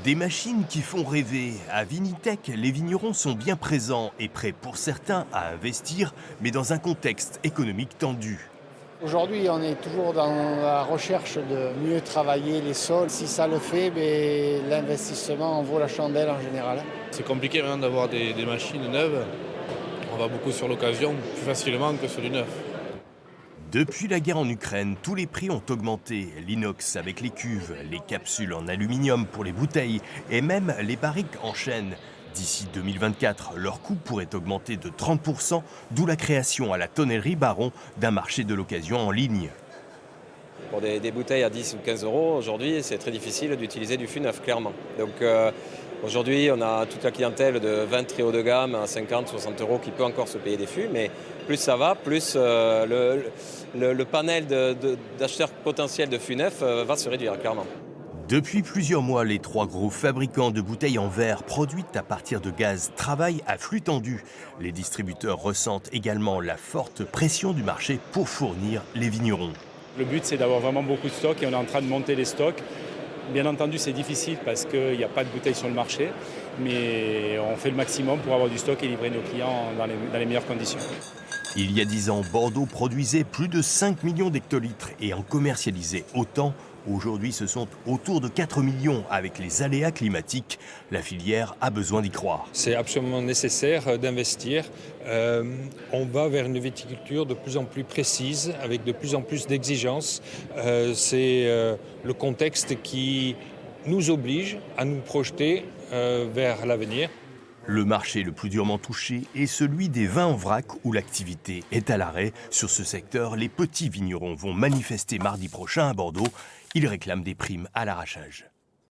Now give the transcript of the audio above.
Des machines qui font rêver. À Vinitec, les vignerons sont bien présents et prêts pour certains à investir, mais dans un contexte économique tendu. Aujourd'hui, on est toujours dans la recherche de mieux travailler les sols. Si ça le fait, l'investissement en vaut la chandelle en général. C'est compliqué maintenant d'avoir des machines neuves. On va beaucoup sur l'occasion, plus facilement que sur du neuf. Depuis la guerre en Ukraine, tous les prix ont augmenté. L'inox avec les cuves, les capsules en aluminium pour les bouteilles et même les barriques en chêne. D'ici 2024, leur coût pourrait augmenter de 30%, d'où la création à la tonnellerie Baron d'un marché de l'occasion en ligne. Pour des bouteilles à 10 ou 15 euros, aujourd'hui, c'est très difficile d'utiliser du fût neuf, clairement. Donc aujourd'hui, on a toute la clientèle de 20 très haut de gamme à 50, 60 euros qui peut encore se payer des fûts, mais plus ça va, plus le panel d'acheteurs potentiels de fûts neufs va se réduire, clairement. Depuis plusieurs mois, les trois gros fabricants de bouteilles en verre produites à partir de gaz travaillent à flux tendu. Les distributeurs ressentent également la forte pression du marché pour fournir les vignerons. Le but, c'est d'avoir vraiment beaucoup de stocks et on est en train de monter les stocks. Bien entendu, c'est difficile parce qu'il n'y a pas de bouteilles sur le marché, mais on fait le maximum pour avoir du stock et livrer nos clients dans les meilleures conditions. Il y a 10 ans, Bordeaux produisait plus de 5 millions d'hectolitres et en commercialisait autant. Aujourd'hui, ce sont autour de 4 millions avec les aléas climatiques. La filière a besoin d'y croire. C'est absolument nécessaire d'investir. On va vers une viticulture de plus en plus précise, avec de plus en plus d'exigences. C'est le contexte qui nous oblige à nous projeter vers l'avenir. Le marché le plus durement touché est celui des vins en vrac où l'activité est à l'arrêt. Sur ce secteur, les petits vignerons vont manifester mardi prochain à Bordeaux. Ils réclament des primes à l'arrachage.